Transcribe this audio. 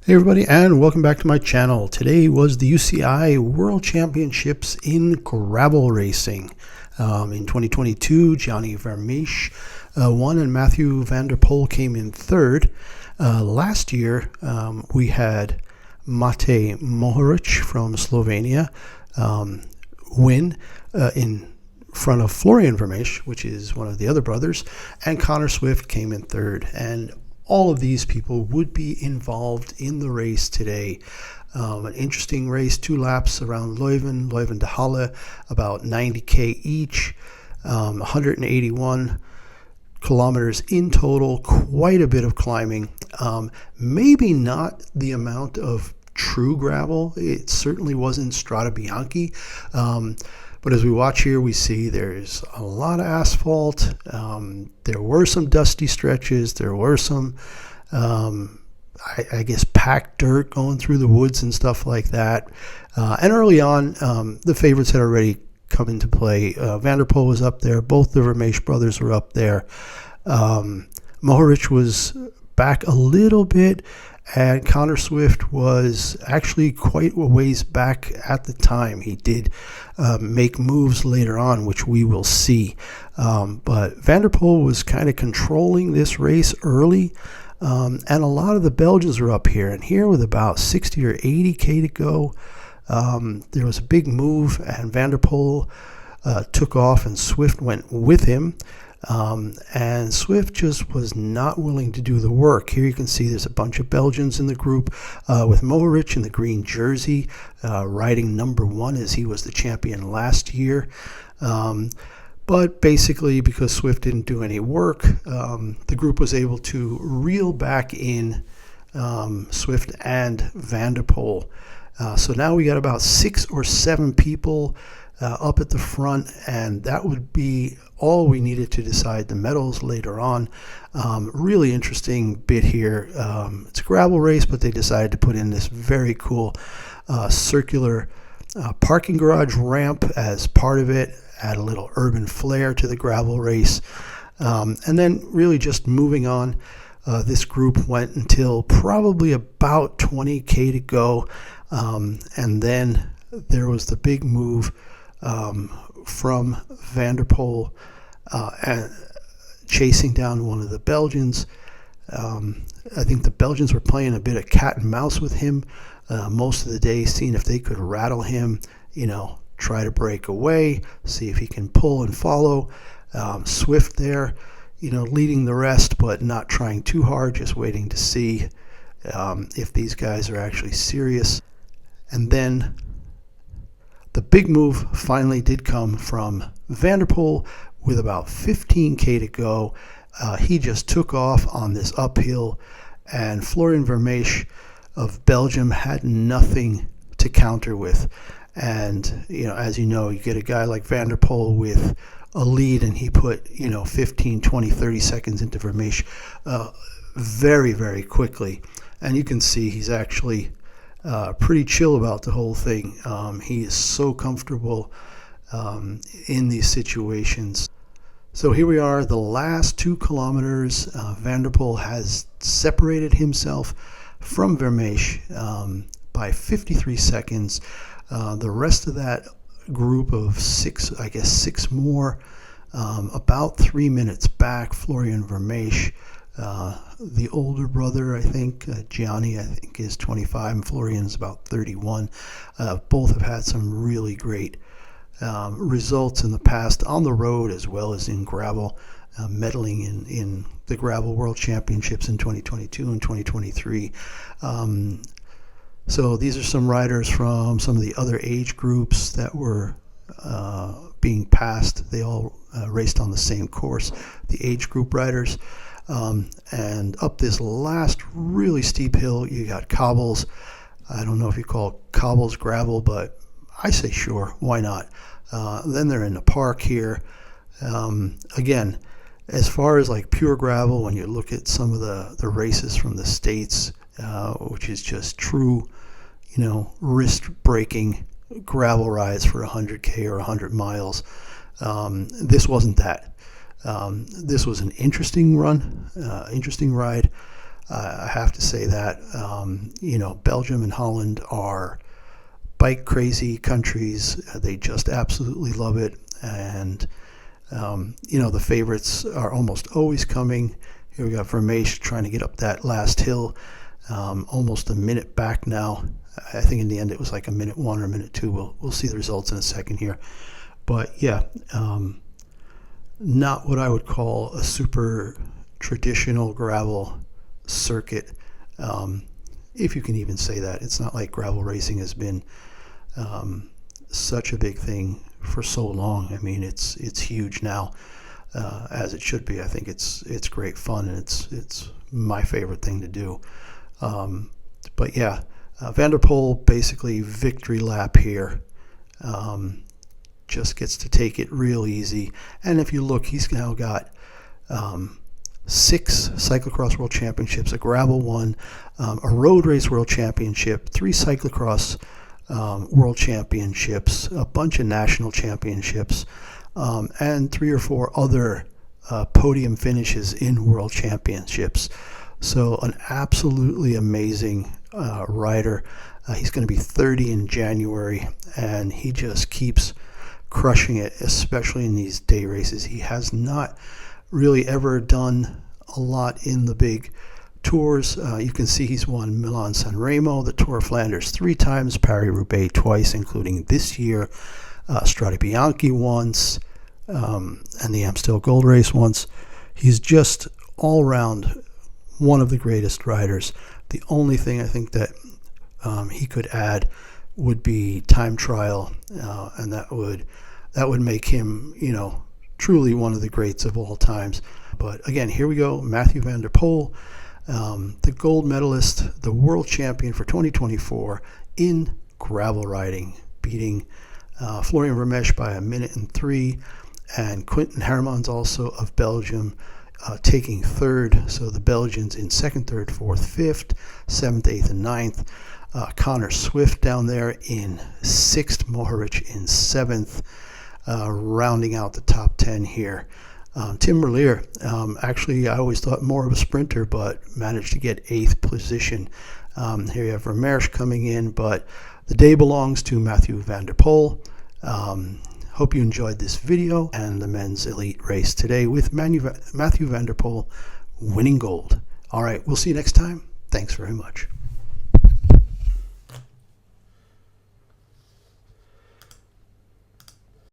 Hey everybody, and welcome back to my channel. Today was the UCI World Championships in gravel racing. In 2022, Gianni Vermeersch won and Mathieu van der Poel came in third. Last year, we had Matej Mohoric from Slovenia win in front of Florian Vermeersch, which is one of the other brothers, and Connor Swift came in third. And all of these people would be involved in the race today. An interesting race, 2 laps around Leuven, Leuven to Halle, about 90k each, 181 kilometers in total, quite a bit of climbing. Maybe not the amount of true gravel. It certainly wasn't Strada Bianchi. But as we watch here, we see there's a lot of asphalt. There were some dusty stretches. There were some, I guess, packed dirt going through the woods and stuff like that. And early on, the favorites had already come into play. Van der Poel was up there. Both the Vermeersch brothers were up there. Mohoric was back a little bit, and Connor Swift was actually quite a ways back at the time. He did make moves later on, which we will see. But Van der Poel was kind of controlling this race early, and a lot of the Belgians were up here. And here with about 60 or 80k to go, there was a big move, and Van der Poel took off, and Swift went with him. And Swift just was not willing to do the work. Here you can see there's a bunch of Belgians in the group, with Mohoric in the green jersey, riding number 1 as he was the champion last year. But basically, because Swift didn't do any work, the group was able to reel back in Swift and Van der Poel. So now we got about 6 or 7 people up at the front, and that would be all we needed to decide the medals later on. Really interesting bit here. It's a gravel race, but they decided to put in this very cool circular parking garage ramp as part of it, add a little urban flair to the gravel race. And then really just moving on, this group went until probably about 20k to go, and then there was the big move from Van der Poel and chasing down one of the Belgians. I think the Belgians were playing a bit of cat and mouse with him most of the day, seeing if they could rattle him, try to break away, see if he can pull and follow. Swift there, leading the rest, but not trying too hard, just waiting to see if these guys are actually serious. And then the big move finally did come from Van der Poel with about 15k to go. He just took off on this uphill, and Florian Vermeersch of Belgium had nothing to counter with. And, as you know, you get a guy like Van der Poel with a lead, and he put, 15, 20, 30 seconds into Vermeersch very, very quickly. And you can see he's actually pretty chill about the whole thing. He is so comfortable in these situations. So here we are, the last 2 kilometers. Van der Poel has separated himself from Vermeersch by 53 seconds. The rest of that group of 6 more, about 3 minutes back. Florian Vermeersch, the older brother, I think, Gianni, I think, is 25, and Florian's about 31. Both have had some really great results in the past on the road as well as in gravel, medaling in the Gravel World Championships in 2022 and 2023. So these are some riders from some of the other age groups that were being passed. They all raced on the same course, the age group riders. And up this last really steep hill, you got cobbles. I don't know if you call cobbles gravel, but I say sure, why not? Then they're in the park here. Again, as far as like pure gravel, when you look at some of the races from the States, which is just true, wrist-breaking gravel rides for 100k or 100 miles, this wasn't that. This was an interesting run, interesting ride. I have to say that. You know, Belgium and Holland are bike crazy countries. They just absolutely love it. And, you know, the favorites are almost always coming. Here we got Vermeersch trying to get up that last hill, almost a minute back now. I think in the end it was like a minute 1 or a minute 2. We'll see the results in a second here. But yeah, not what I would call a super traditional gravel circuit, if you can even say that. It's not like gravel racing has been such a big thing for so long. I mean, it's huge now, as it should be. I think it's great fun, and it's my favorite thing to do. But yeah, Van der Poel basically victory lap here. Just gets to take it real easy. And if you look, he's now got 6 cyclocross world championships, a gravel one, a road race world championship, 3 cyclocross world championships, a bunch of national championships, and 3 or 4 other podium finishes in world championships. So an absolutely amazing rider. He's going to be 30 in January, and he just keeps crushing it, especially in these day races. He has not really ever done a lot in the big tours. You can see he's won Milan-San Remo, the Tour of Flanders 3 times, Paris-Roubaix twice, including this year, Strade Bianche once, and the Amstel Gold Race once. He's just all around one of the greatest riders. The only thing I think that he could add would be time trial, and that would make him, you know, truly one of the greats of all times. But again, here we go. Mathieu van der Poel, the gold medalist, the world champion for 2024 in gravel riding, beating Florian Vermeersch by 1 minute and 3, and Quinten Hermans, also of Belgium, taking 3rd. So the Belgians in 2nd, 3rd, 4th, 5th, 7th, 8th, and 9th. Connor Swift down there in 6th, Mohoric in 7th, rounding out the top 10 here. Tim Merlier, actually I always thought more of a sprinter, but managed to get 8th position. Here you have Vermeersch coming in, but the day belongs to Mathieu van der Poel. Hope you enjoyed this video and the men's elite race today with Mathieu van der Poel winning gold. All right, we'll see you next time. Thanks very much.